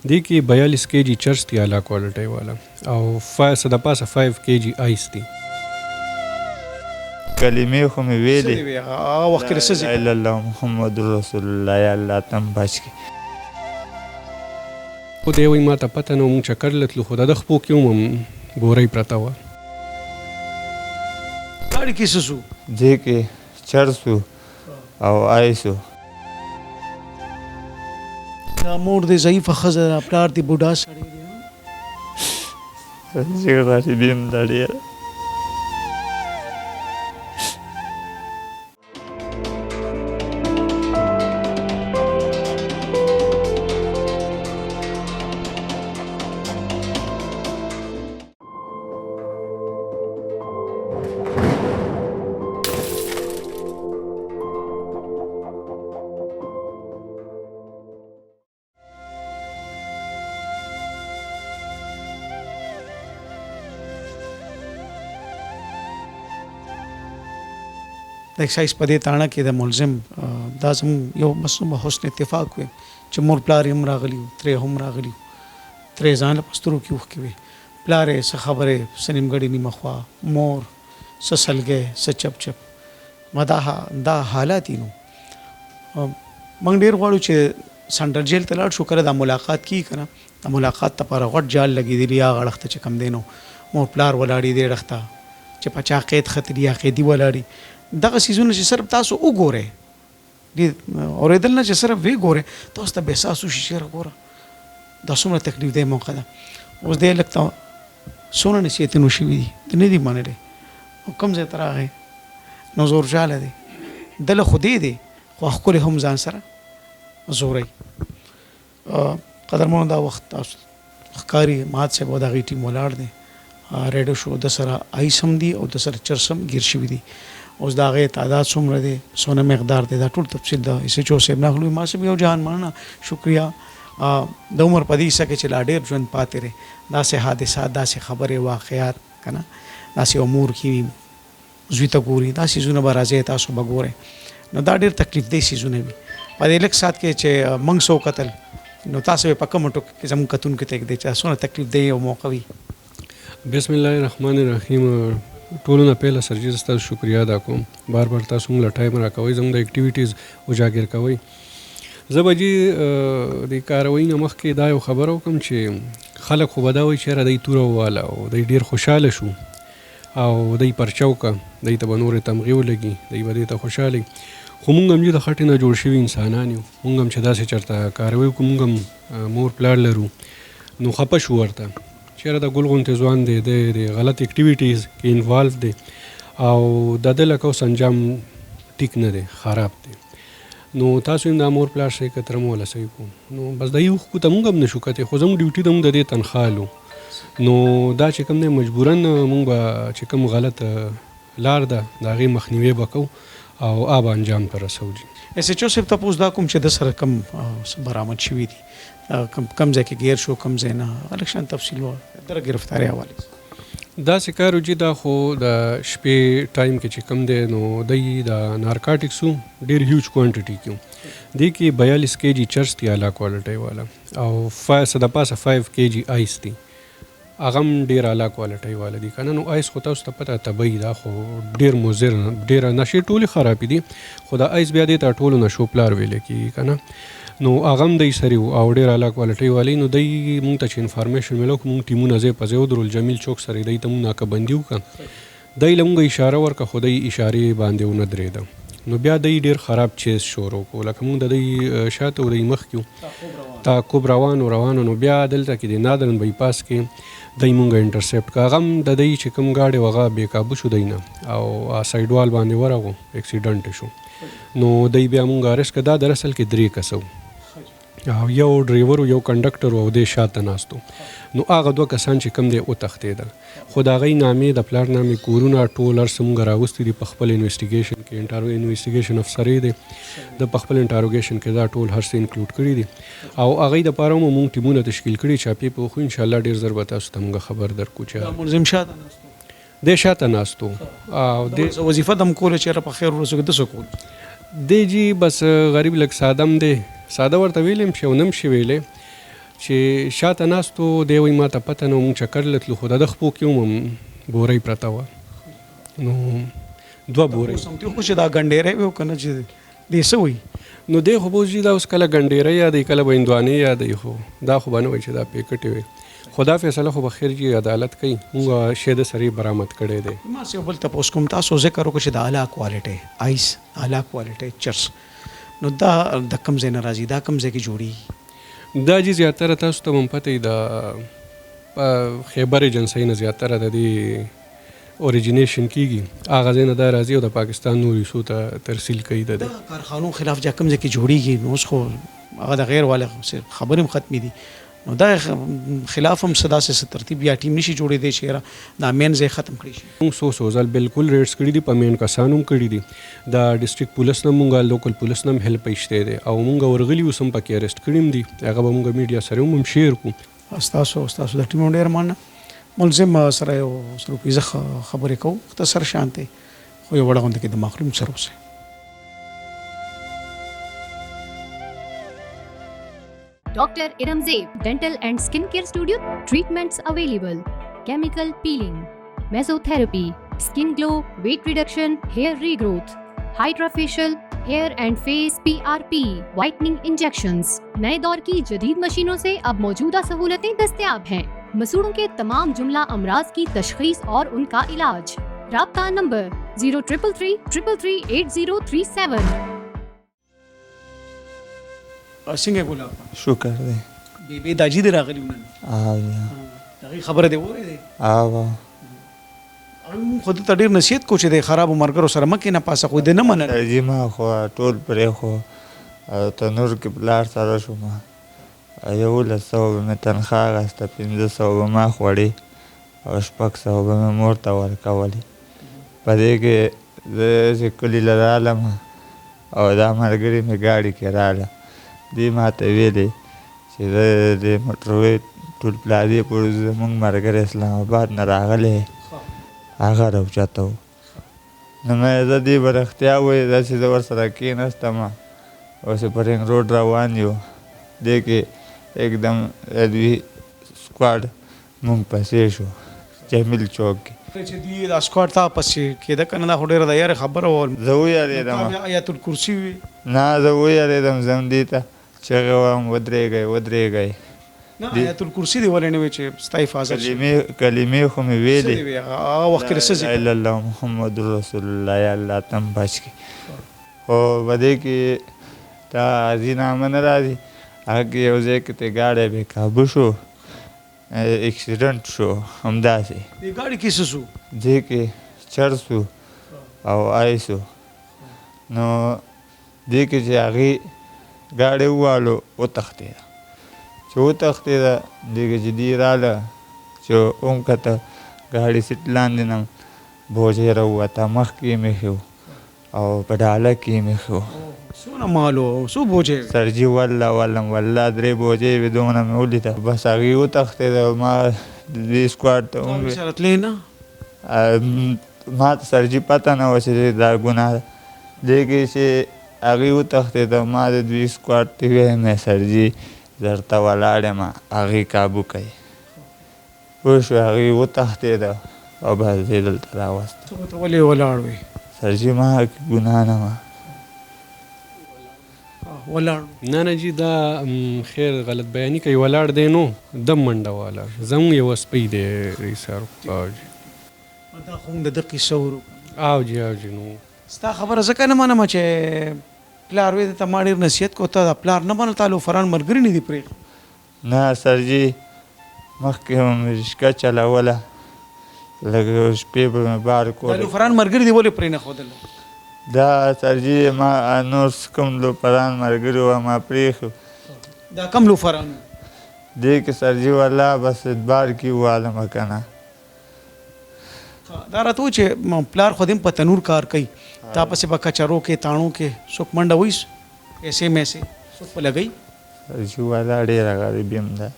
دې کې 42 kg چرس دی اعلی کوالټۍ والا او 5 د پاسه 5 kg آیس دی. کلمې خو مې ویلې هغه وخت کې څه لا اله الا الله محمد رسول الله یا الله تم بچ کړي. خو دی وایي ما ته پته نه مونږ چکر لتلو خو د خپو کې هم بورۍ پرته وه. ګاډي کې څه سو؟ دې کې چرس و او آیس و. دا مور دې ضعیفه ښځه ده، پلار دې بوډا سړی دی. زه غریبي یم دا ډېره. د اکسایز په دې تاڼه کې د ملزم دا زموږ یو بس حسن اتفاق وي چې مور پلار یې هم راغلي وو، ترې هم راغلي وو. ترې ځان له پسترو کې اوښکې وې، پلار یې څه خبرې څه نیمګړې نیمه خوا، مور څه سلګی څه چپ چپ. ما دا حالات یې نو موږ ډېر غواړو چې سنټر جیل ته لاړ شو، کله دا ملاقات کیږي که نه، د ملاقات دپاره غټ جال لګېدلي هغه اړخ ته چې کوم دی نو مور پلار ولاړي دې اړخ ته چې په چا قید ختلي یا قیدي ولاړي. دغه څیزونه چې صرف تاسو وګورئ، اورېدل نه چې صرف وی ګورئ، تاسو ته به احساس وشي چې یاره ګوره دا څومره تکلیف دی موقع ده. اوس دی لږ ته څونه نصیحتونه شوي دي ته نه دي منلی او کوم ځای ته راغی نو زورجاله دی دله خو دی خو ښکلې هم ځان سره زوری. قدرمنو دا وخت تاسو ښکاري مات صاحب او د هغې ټیم ولاړ دی ریډیو شو، د سره آیس هم دي او د سره چرس هم ګیر شوي دي. اوس د هغې تعداد څومره دی، څونه مقدار دی، دا ټول تفصیل د ایس ایچ او صاحب نه اخلو. ما صاحب یو جهان مننه، شکریه. د عمر په دې حصه کې چې لا ډېر ژوند پاتې دی، داسې حادثات، داسې خبرې، واقعات که نه، داسې امور کې زوی ته ګوري، دا څیزونه به راځي تاسو به ګورئ. نو دا ډېر تکلیف دی څیزونه وي. په دې لږ ساعت کې چې موږ څه وکتل نو تاسو به په کومو ټکو کې زموږ کتونکو ته ږدئ چې څونه تکلیف دی او موقع وي. بسم الله الرحمن الرحیم. ټولو نه پهله سرجي زه ستاسو شکریه ادا کوم، بار بار تاسو موږ له ټایم راکوئ، زموږ د اکټیویټیز اجاګر کوئ. زه به جي د کاروي نه مخکې دا یو خبره وکړم چې خلک خو به دا وایي چې یاره دی توره وواله او دی ډېر خوشحاله شو او دی پرچه وکړه، دی ته به نورې تمغې ولګي، دی به دې ته خوشحاله. خو مونږ هم چې د خټې نه جوړ شوي انسانان یو، مونږ هم چې داسې چېرته کاروي وکړو، مونږ هم مور پلار لرو، نو خفه شو ورته چې یاره د ګل غوندې ځوان دی، د غلط اکټیویټیز کې انوالو دی او د ده لکه اوس انجام ټیک نه دی، خراب دی. نو تاسو هم دا مور پلار صحیح کتره مو وله صحیح کوو. نو بس د یو خو ته مونږ هم نه شو کتی، خو زموږ ډیوټي ته مونږ د دې تنخوا لو. نو دا چې کوم دی مجبوراً مونږ به چې کوم غلط لار ده د هغې مخنیوی به کوو او آب انجام ته رسو. جي ایس ایچ او صاحب تپوس دا کوم چې د سره کم برآمد شوي دي، کم ځای کې ګیر شو، کم ځای نه، هلک شان تفصیل د ګرفتارۍ حوالې داسې کار و جي دا خو د شپې ټایم کې چې کوم دی نو دی د نارکاټکسو ډېر هیوج کوانټټي کې و. دې کې 42 kg چرس دی اعلی کوالټۍ والا او د پاسه 5 kg آیس دی، هغه هم ډېر اعلی کوالټۍ والا دي که نه. نو آیس خو تاسو ته پته طبعي دا خو ډېر مضر، ډېره نشې ټولې خرابې دي، خو د آیس بیا دې ته ټولو نشو پلار ویلی کېږي که نه. نو هغه هم دی سري و او ډېر اعلی کوالټۍ والی. نو دی مونږ ته چې انفارمیشن میلو که مونږ ټیمونه ځای په ځای ودرول، جمیل چوک سره دی ته مونږ ناکهبندي وکړه، دی له مونږ اشاره ورکړه خو دی اشارې باندې ونه درېده. نو بیا دی ډېر خراب چیز شروع کړو، لکه مونږ د دی شاته و دی مخکې تعقب روانو نو بیا دلته کې د نادرن بایپاس کې دی مونږ انټرسپټ کړه. هغه هم د دی چې کوم ګاډی و هغه بېقابو شو دی نه او سایډ وال باندې ورغو، اکسیډنټ شو. نو دی بیا مونږ ارست کړه. دا در اصل کې 3 کسه او یو ډریور یو کنډکټر او د شاته ناستو. نو هغه 2 کسان چې کوم دی وتښتېدل، خو د هغوی نامې د پلار نامې کورونه ټول هر څه مونږ راوستي دي په خپل انویسټیګیشن کې. انویسټیګیشن افسرې دی د په خپل انټاروګیشن کې دا ټول هر څه انکلوډ کړي دي او هغوی دپاره مو مونږ ټیمونه تشکیل کړي چاپې په خو انشاءالله ډېر زر به تاسو ته مونږ خبر درکړو چې ملزم شاته ناستو دی شاته ناستو او وظیفه دم کوله چې په خیر ورسو کې د څه کول دی جي بس غریب لږ ساده هم دی، ساده ورته ویلی هم شي او نه هم شي ویلی. چې شاته ناستو دی وایي ما ته پته نه مونږ چکر له تلو خو د خپو کې هم بورۍ پرته وه نو 2 بورۍ سمتي خو چې دا ګنډېری وي او که نه چې دې څه وایي نو دی خو به اوس جي دا اوس کله ګنډېری یادوي کله به هندوانې یادوي خو دا خو به نه وایي چې دا پیکټې وي خو دا فیصله خو به خیر جي عدالت کوي مونږ شی د سړي برآمد کړی دی ما څه بل تپوس کوم تاسو ذکر وکړو چې د اعلی کوالټۍ آیس اعلی کوالټۍ چرس نو دا د کوم ځای نه راځي دا کوم ځای کې جوړیږي دا جي زیاتره تاسو ته هم پته وي د خیبر ایجنسۍ نه زیاتره د دې اوریجینیشن کیږي هغه ځای نه دا راځي او د پاکستان نورو حصو ته ترسیل کوي د د کارخانو خلاف جا کوم ځای کې جوړیږي نو اوس خو هغه د غیر والا خبرې هم ختمې دي نو دا خلاف هم صدا سے ترتیب یا ټیم نشي جوړې دی چې دا مین ځای ختم کړي شي مونږ څو ځل بالکل ریډز کړي دي په مین کسانو هم کړي دي د ډسټریکټ پولیس نه مونږ لوکل پولیس نه هم هیلپ ایشته دی او مونږ ورغلي اوس هم پکې اریسټ کړي هم دي هغه به مونږ میډیا سره هم شیر کوو تاسو د ټیم ډېر مننه ملزم سره یو سروپیزه خبرې کوو اختصار شانته خو یو وړه غونډه کې د معلوم سره اوسه Dr. Iramzeeb Dental and Skincare Studio. Treatments available: chemical peeling, mesotherapy, skin glow, weight reduction, hair regrowth, hydrofacial, hair and face PRP, whitening injections. नए दौर की जदीद मशीनों से अब मौजूदा सहूलतें दस्तयाब हैं। मसूड़ों के तमाम जुमला अमराज की तशखीस और उनका इलाज। राब्ता नंबर 0333338037। څنګه ګولا شکر دی بیبي داجی دی راغلی ونن دغه خبره دی وره دی خود ته ډیر نصیحت کو چې د خراب مرګرو سره مکه نه پاسه خو دې نه منل جی ما خو ټول پرې خو تنور کې بلار سره شو ما یو له سو مې تنخواه غسته 1500 به ما خوړې او 600 به مې مور ته ورکولې په دې کې زه چې کلي له رالم او دا ملګري مې ګاډي کې راله دې ما ته ویلې چې زه د موټروې ټول پلازې پورې زموږ ملګری اسلام آباد نه راغلی هغه راوچته و نو مې زه دې به رښتیا ووایي داسې زه ورسره کېناستم اوس په رینګ روډ روان یو دې کې एकदम دوی سکواډ مونږ پسې شو جمیل چوک کې چې دی د سکواډ تا پسې کېده کنه دا هډېره د یاره خبره و زه ویارېدم آیات الکرسی وي نه زه ویارېدم زم دې ته چغې وم ودرېږئ ودرېږئ نه آیات الکرسی دی ولې نه وي چې ستا حفاظت شي کلمې خو مې ویلې هغه وخت کې څه لا اله الا الله محمد رسول الله یا الله تم بچ کړي خو په دې کې تا عزینامه نه راځي هغه کې یو ځای کې ته ګاډی بې کابو شو اکسیډنټ شو همداسې دې ګاډي کې څه شو دې کې چرس و او آیس و نو دې کې چې هغې ګاډی ووالو وتښتېده چې وتښتېده دې کې چې دې راله چې ومکته ګاډي سیټ لاندې نه بوجۍ راووته مخکې یې مېښې و او په ډاله کې یې مېښې و څونه مال و څو بوجې سرجي والله والله والله 3 بوجۍ وې دومره مې ولیده بس هغې وتښتېده ما دې سکواډ ته ومې سره تلې نه ما ته سرجي پته نه وه چې دا ګناه ده دې کې چې هغې وتښتېده ما د دوی سکواډ ته ویې مې سرجي درته ولاړ یم هغې کابو کوي پوه شوې هغې وتښتېده او بس دې دلته راوسته ته ولې ولاړ وې سرجي ما ګناه نه وه ولاړ نه نه جی دا خیر غلط بیانی کوي ولاړ دی نو دم منډه والا زموږ یو سپی دی ریسر او جی دا خو د دې قصه ورو او جی نو ستا خبره ځکه نه منم چې پلار وې ته ما ډېر نصیحت کوته دا پلار نه منل تعلق فران ملګري نه دي پرې نه سرجي مخکې هم رشکه چلوله لږ شپې به مې بار کولې تعلق فران ملګري دي ولې پرې نه ښودل دا سرجي ما نور کوم لوپران ملګري وه ما پرېښو دا کم لوفران دې کې سرجي والله بس ادبار کې ووالمه که نه دا راته و چې پلار خو دې په تنور کار کوي تا پسې به کچرو کې تاڼو کې څوک منډه وایي ایسې میسې څوک په لګوي سرجي والله ډېره غریبي هم ده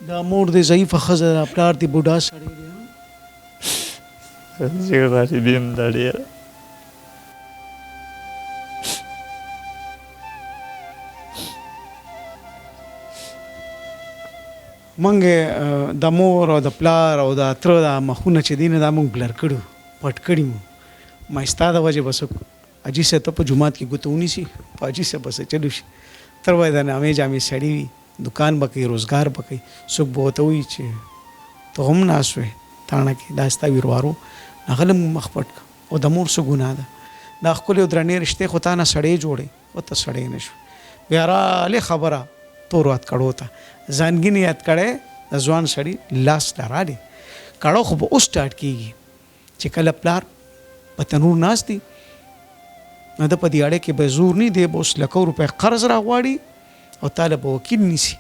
دا مور دې ضعیفه ښځه ده پلار دې بوډا سړی دی سرجي غریبي هم ده ډېره موږ د مور او د پلار او د تره دا مخونه چې دي نه دا موږ بلر کړو پټ کړي مو ما ستا د وجې بس اجي صاحب ته په جومات کې ګوته ونیسي په اجي صاحب بس چلو شي تر وایي د نامې جامې سړي وي دکان به کوي روزګار به کوي څوک به ورته وایي چې ته هم ناست وې تاڼه کې دا ستا ویروارو هغه له مخ پټ کړه او د مور څه ګناه ده دا ښکلې او درنې رشتې خو تا نه سړی جوړې خو ته سړی نه شو بیا رالې خبره تور وات کړو ته ځانګینې یاد کړی د ځوان سړي لاس لراډې کړو خو به اوس سټارټ کېږي چې کله پلار په تنور ناست دی نو د په دې اړه کې به زور نه دی به اوس لکو روپۍ قرض راغواړي او تاله به وکیل نیسي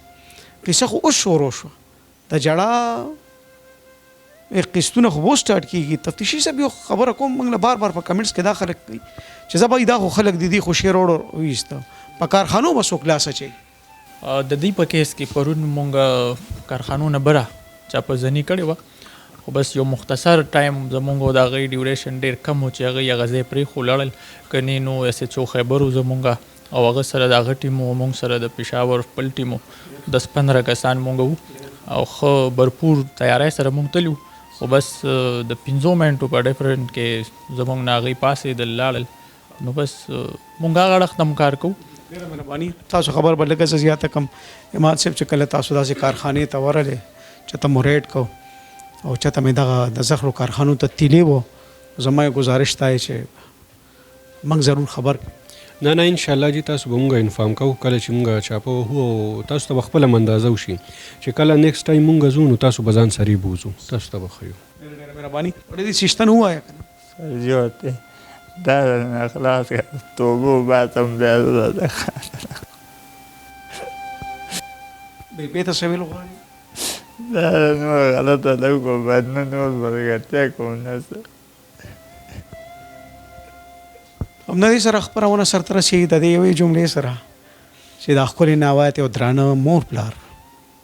قصه خو اوس شروع شوه د جړا قسطونه خو اوس سټارټ کېږي تفتیشي صاحب یو خبره کوم موږ له بار بار په کمنټس کې دا خلک کوي چې زه به دا خو خلک د دې خو شعر وړو ویسته په کارخانو به څوک لاس اچوي د دې په کیس کې پرون مونږ کارخانو نه بره چاپزني کړې وه خو بس یو مختصر ټایم زمونږ د هغې ډیوریشن ډېر کم و چې هغوی هغه ځای پرېښو لاړل کنې نو ایس ایچ او خیبر و زمونږ او هغه سره د هغه ټیم و مونږ سره د پېښور خپل ټیم و 10-15 کسان مونږ وو او ښه برپور تیاری سره مونږ تللي خو بس د 15 منټو په ډفرنټ کې زمونږ نه هغوی پاسېدل لاړل نو بس مونږ هغه اړخ ته کار کوو ډېره مهرباني تاسو خبر به لږه څه زیاته کم اماد صاحب چې کله تاسو داسې کارخانې ته ورغلې چې ته مو ریډ کو او چاته مې دغه د زخرو کارخانو ته تیلی و زما یې گزارش دی چې موږ ضرور خبر نه ان شاء الله جی تاسو به مونږ انفارم کوو کله چې مونږ چاپه وهو او تاسو ته به خپله اندازه وشي چې کله نیکسټ ټایم مونږ ځو نو تاسو به ځان سره یې بوځو تاسو ته به ښیو ډېره مهرباني ډېرې سیشتن ووایه که نه سر جوړ دی دا نه خلاص کړه توبه وباسم بیا زه بیپې ته څه ویل غواړې دا نور غلطه لږ کوم باید نه نور ملګرتیا کوم نه څه همدې سره خپرونه سرته رسېږي د دې یوې جملې سره چې دا ښکلې ناوایت یو درانه مور پلار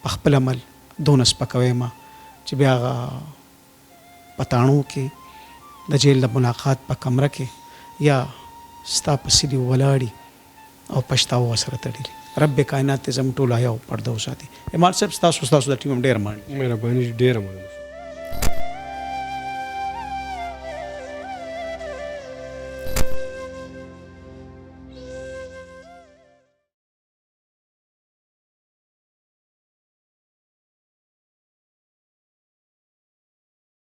په خپل عمل دونه سپکوي ما چې بیا هغه په تاڼو کې د جیل د ملاقات په کمره کې یا ستا په سیلي ولاړي او پښتاوه سره تړلي رب کائنات ته زم ټول آیا او پردو ساتي امام صاحب تاسو د ټیم ډېر مهرباني مهرباني ډېره مننه